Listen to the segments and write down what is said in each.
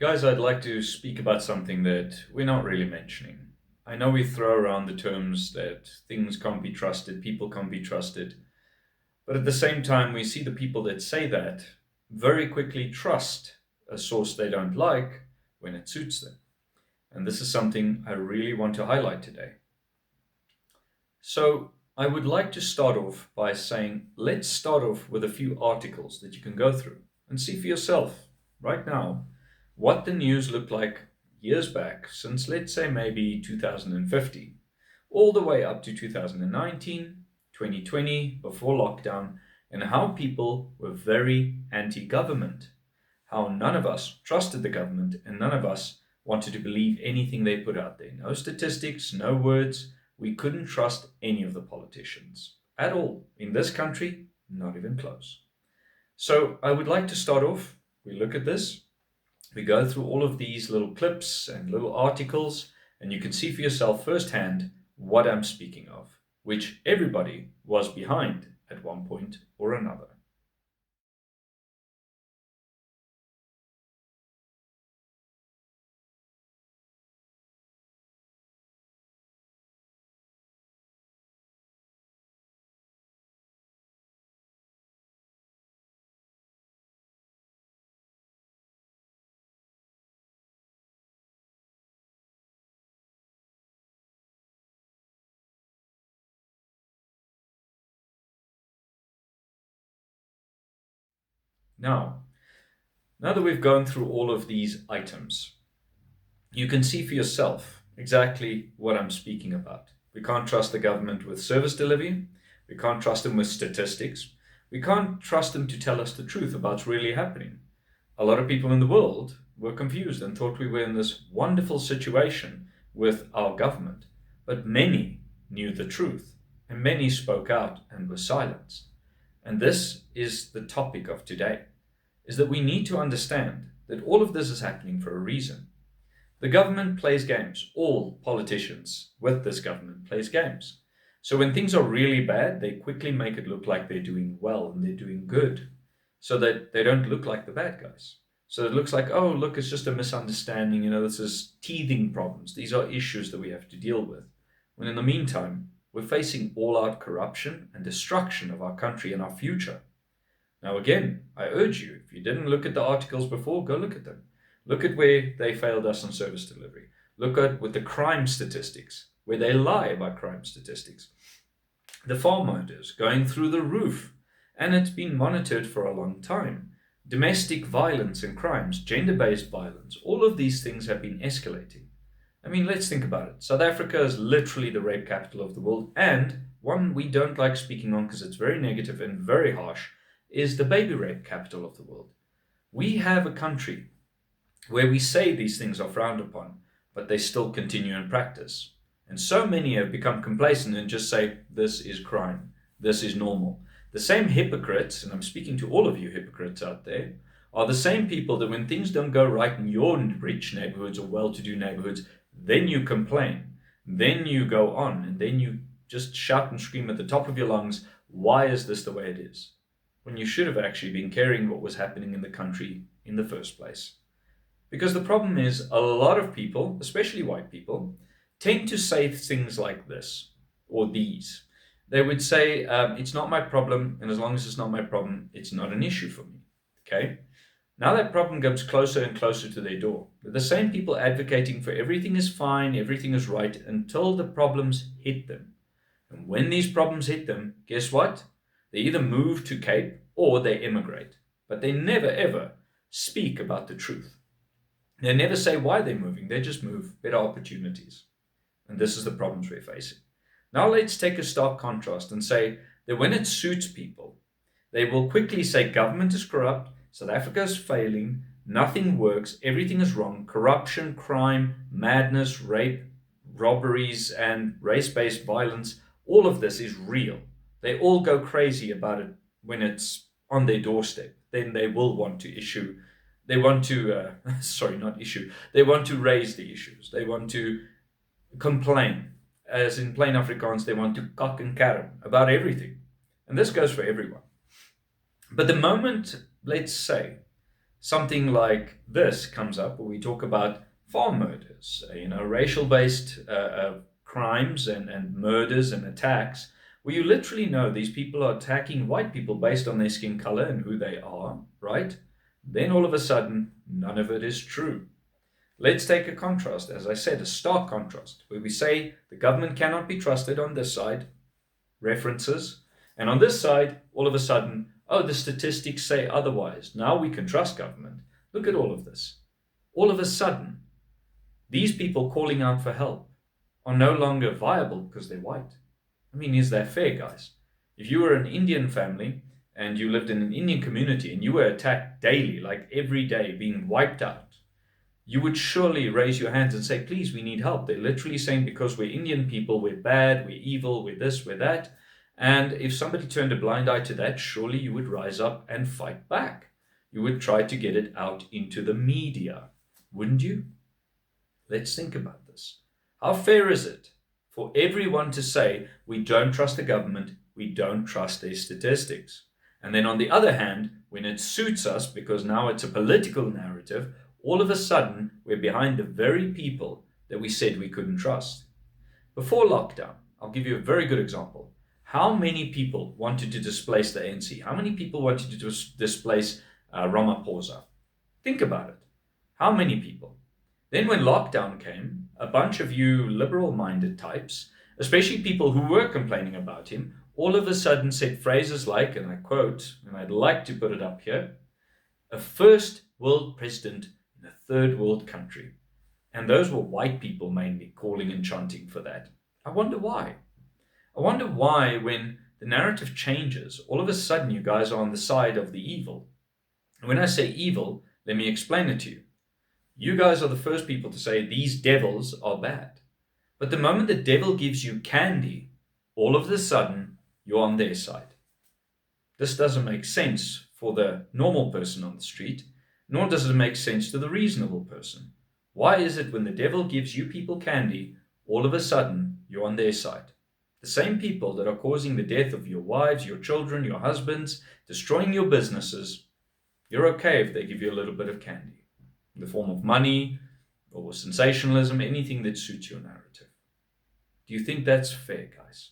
Guys, I'd like to speak about something that we're not really mentioning. I know we throw around the terms that things can't be trusted, people can't be trusted, but at the same time, we see the people that say that very quickly trust a source they don't like when it suits them. And this is something I really want to highlight today. So, I would like to start off by saying let's start off with a few articles that you can go through and see for yourself right now what the news looked like years back, since let's say maybe 2050, all the way up to 2019, 2020, before lockdown, and how people were very anti government. How none of us trusted the government and none of us wanted to believe anything they put out there. No statistics, no words. We couldn't trust any of the politicians at all. In this country, not even close. So I would like to start off. We look at this, we go through all of these little clips and little articles, and you can see for yourself firsthand what I'm speaking of, which everybody was behind at one point or another. Now, now that we've gone through all of these items, you can see for yourself exactly what I'm speaking about. We can't trust the government with service delivery. We can't trust them with statistics. We can't trust them to tell us the truth about what's really happening. A lot of people in the world were confused and thought we were in this wonderful situation with our government. But many knew the truth, and many spoke out and were silenced. And this is the topic of today, is that we need to understand that all of this is happening for a reason. The government plays games. All politicians with this government plays games. So when things are really bad, they quickly make it look like they're doing well and they're doing good, so that they don't look like the bad guys. So it looks like, oh, look, it's just a misunderstanding. This is teething problems. These are issues that we have to deal with. When in the meantime, we're facing all-out corruption and destruction of our country and our future. Now, again, I urge you, if you didn't look at the articles before, go look at them. Look at where they failed us on service delivery. Look at with the crime statistics, where they lie about crime statistics. The farm murders going through the roof, and it's been monitored for a long time. Domestic violence and crimes, gender-based violence, all of these things have been escalating. I mean, let's think about it. South Africa is literally the rape capital of the world, and one we don't like speaking on because it's very negative and very harsh, is the baby rape capital of the world. We have a country where we say these things are frowned upon, but they still continue in practice. And so many have become complacent and just say, this is crime, this is normal. The same hypocrites, and I'm speaking to all of you hypocrites out there, are the same people that when things don't go right in your rich neighborhoods or well-to-do neighborhoods, then you complain, then you go on, and then you just shout and scream at the top of your lungs, why is this the way it is? When you should have actually been caring what was happening in the country in the first place. Because the problem is a lot of people, especially white people, tend to say things like this or these. They would say, it's not my problem, and as long as it's not my problem, it's not an issue for me. Okay? Now that problem comes closer and closer to their door. They're the same people advocating for everything is fine, everything is right, until the problems hit them. And when these problems hit them, guess what? They either move to Cape or they immigrate. But they never ever speak about the truth. They never say why they're moving, they just move, better opportunities. And this is the problems we're facing. Now let's take a stark contrast and say that when it suits people, they will quickly say government is corrupt, South Africa is failing, nothing works, everything is wrong, corruption, crime, madness, rape, robberies, and race-based violence, all of this is real. They all go crazy about it when it's on their doorstep. Then they will want to issue, they want to, sorry, not issue, they want to raise the issues. They want to complain. As in plain Afrikaans, they want to kak and karren about everything. And this goes for everyone. But the moment, let's say, Something like this comes up where we talk about farm murders, racial-based crimes and murders and attacks, where you literally know these people are attacking white people based on their skin color and who they are, right? Then all of a sudden, none of it is true. Let's take a contrast, as I said, a stark contrast, where we say the government cannot be trusted on this side, references, and on this side, all of a sudden, oh, the statistics say otherwise. Now we can trust government. Look at all of this. All of a sudden, these people calling out for help are no longer viable because they're white. I mean, is that fair, guys? If you were an Indian family and you lived in an Indian community and you were attacked daily, like every day, being wiped out, you would surely raise your hands and say, please, we need help. They're literally saying because we're Indian people, we're bad, we're evil, we're this, we're that. And if somebody turned a blind eye to that, surely you would rise up and fight back. You would try to get it out into the media, wouldn't you? Let's think about this. How fair is it for everyone to say, we don't trust the government, we don't trust their statistics? And then on the other hand, when it suits us, because now it's a political narrative, all of a sudden, we're behind the very people that we said we couldn't trust. Before lockdown, I'll give you a very good example. How many people wanted to displace the ANC? How many people wanted to displace Ramaphosa? Think about it. How many people? Then when lockdown came, a bunch of you liberal-minded types, especially people who were complaining about him, all of a sudden said phrases like, and I quote, and I'd like to put it up here, a first world president in a third world country. And those were white people mainly calling and chanting for that. I wonder why. I wonder why when the narrative changes, all of a sudden you guys are on the side of the evil. And when I say evil, let me explain it to you. You guys are the first people to say these devils are bad. But the moment the devil gives you candy, all of a sudden you're on their side. This doesn't make sense for the normal person on the street, nor does it make sense to the reasonable person. Why is it when the devil gives you people candy, all of a sudden you're on their side? The same people that are causing the death of your wives, your children, your husbands, destroying your businesses, you're okay if they give you a little bit of candy in the form of money or sensationalism, anything that suits your narrative. Do you think that's fair, guys?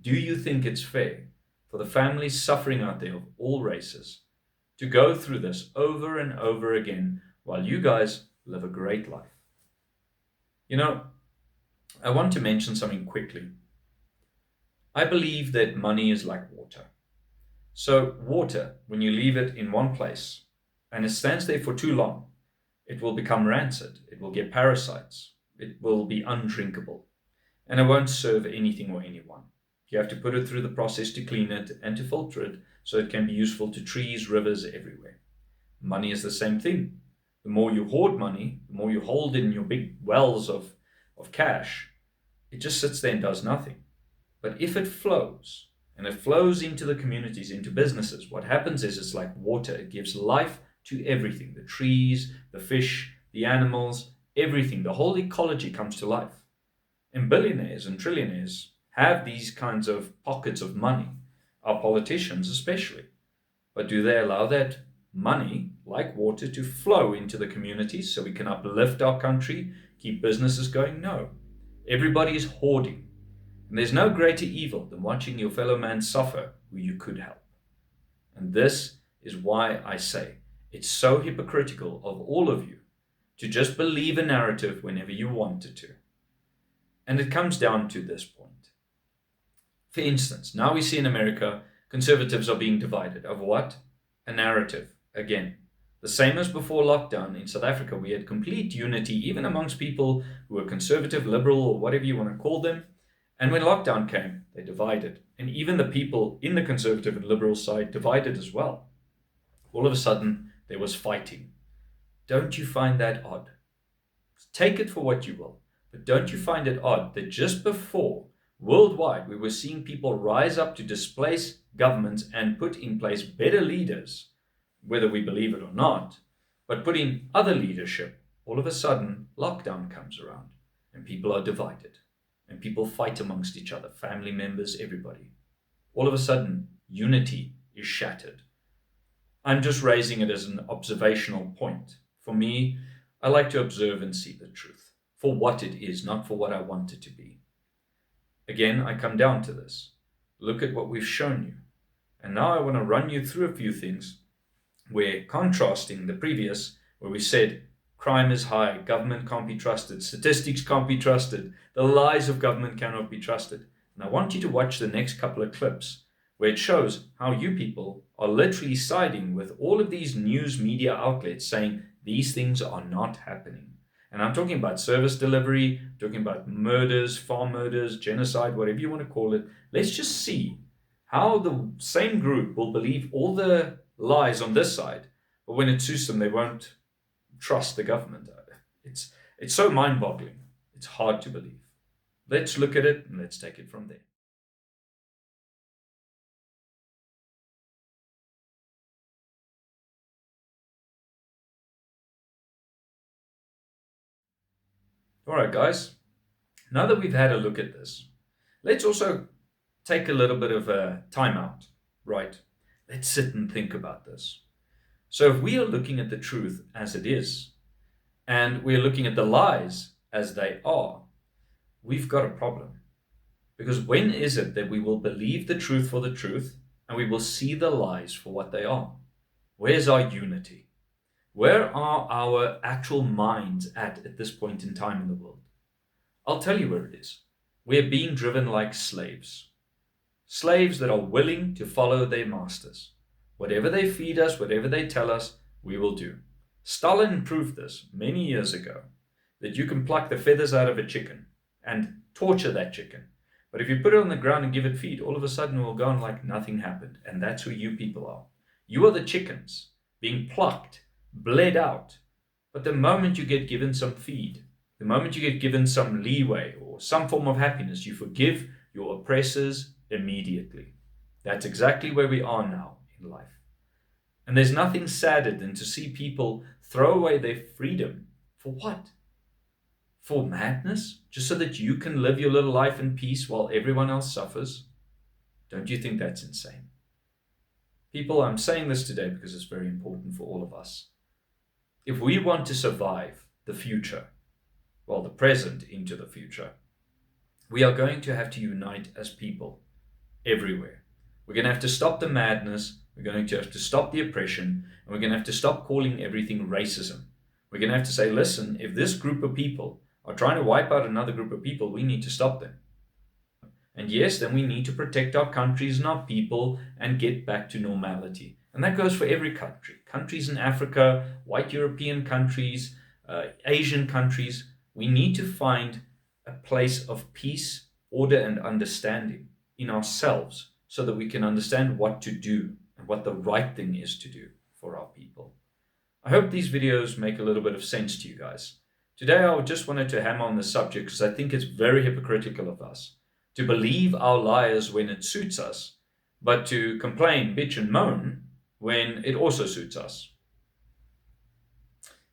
Do you think it's fair for the families suffering out there of all races to go through this over and over again while you guys live a great life? You know, I want to mention something quickly. I believe that money is like water. So water, when you leave it in one place and it stands there for too long, it will become rancid, it will get parasites, it will be undrinkable, and it won't serve anything or anyone. You have to put it through the process to clean it and to filter it so it can be useful to trees, rivers, everywhere. Money is the same thing. The more you hoard money, the more you hold in your big wells of cash, it just sits there and does nothing. But if it flows, and it flows into the communities, into businesses, what happens is it's like water. It gives life to everything, the trees, the fish, the animals, everything. The whole ecology comes to life. And billionaires and trillionaires have these kinds of pockets of money, our politicians especially. But do they allow that money, like water, to flow into the communities so we can uplift our country, keep businesses going? No. Everybody is hoarding. And there's no greater evil than watching your fellow man suffer who you could help. And this is why I say it's so hypocritical of all of you to just believe a narrative whenever you wanted to. And it comes down to this point. For instance, now we see in America, conservatives are being divided. Over what? A narrative. Again, the same as before lockdown in South Africa, we had complete unity, even amongst people who were conservative, liberal, or whatever you want to call them. And when lockdown came, they divided. And even the people in the conservative and liberal side divided as well. All of a sudden, there was fighting. Don't you find that odd? Take it for what you will. But don't you find it odd that just before, worldwide, we were seeing people rise up to displace governments and put in place better leaders, whether we believe it or not, but put in other leadership, all of a sudden, lockdown comes around and people are divided. And people fight amongst each other, family members, everybody. All of a sudden, unity is shattered. I'm just raising it as an observational point. For me, I like to observe and see the truth for what it is, not for what I want it to be. Again, I come down to this. Look at what we've shown you. And now I want to run you through a few things where, contrasting the previous, where we said crime is high, government can't be trusted, statistics can't be trusted, the lies of government cannot be trusted. And I want you to watch the next couple of clips where it shows how you people are literally siding with all of these news media outlets saying these things are not happening. And I'm talking about service delivery, talking about murders, farm murders, genocide, whatever you want to call it. Let's just see how the same group will believe all the lies on this side, but when it suits them, they won't trust the government. It's so mind-boggling. It's hard to believe. Let's look at it and let's take it from there. All right, guys. Now that we've had a look at this, let's also take a little bit of a time out, right? Let's sit and think about this. So if we are looking at the truth as it is, and we're looking at the lies as they are, we've got a problem. Because when is it that we will believe the truth for the truth and we will see the lies for what they are? Where's our unity? Where are our actual minds at this point in time in the world? I'll tell you where it is. We're being driven like slaves. Slaves that are willing to follow their masters. Whatever they feed us, whatever they tell us, we will do. Stalin proved this many years ago, that you can pluck the feathers out of a chicken and torture that chicken. But if you put it on the ground and give it feed, all of a sudden it will go on like nothing happened. And that's who you people are. You are the chickens being plucked, bled out. But the moment you get given some feed, the moment you get given some leeway or some form of happiness, you forgive your oppressors immediately. That's exactly where we are now in life. And there's nothing sadder than to see people throw away their freedom. For what? For madness? Just so that you can live your little life in peace while everyone else suffers? Don't you think that's insane? People, I'm saying this today because it's very important for all of us. If we want to survive the future, well, the present into the future, we are going to have to unite as people everywhere. We're going to have to stop the madness. We're going to have to stop the oppression. And we're going to have to stop calling everything racism. We're going to have to say, listen, if this group of people are trying to wipe out another group of people, we need to stop them. And yes, then we need to protect our countries and our people and get back to normality. And that goes for every country. Countries in Africa, white European countries, Asian countries. We need to find a place of peace, order, and understanding in ourselves so that we can understand what to do and what the right thing is to do for our people. I hope these videos make a little bit of sense to you guys. Today I just wanted to hammer on the subject because I think it's very hypocritical of us to believe our liars when it suits us, but to complain, bitch, and moan when it also suits us.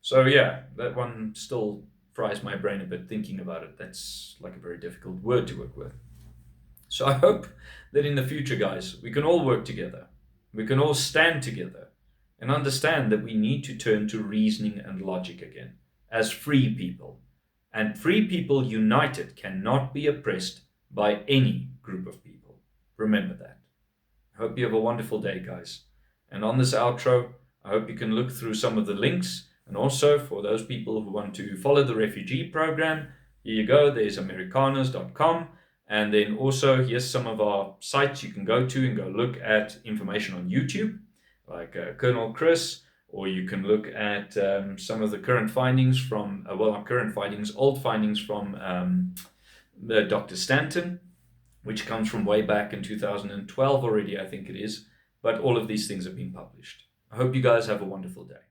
So yeah, that one still fries my brain a bit thinking about it. That's like a very difficult word to work with. So I hope that in the future, guys, we can all work together. We can all stand together and understand that we need to turn to reasoning and logic again as free people. And free people united cannot be oppressed by any group of people. Remember that. I hope you have a wonderful day, guys. And on this outro, I hope you can look through some of the links. And also for those people who want to follow the refugee program, here you go. There's americanos.com. And then also here's some of our sites you can go to and go look at information on YouTube, like Colonel Chris, or you can look at some of the current findings from, well, not current findings, old findings from Dr. Stanton, which comes from way back in 2012 already, I think it is. But all of these things have been published. I hope you guys have a wonderful day.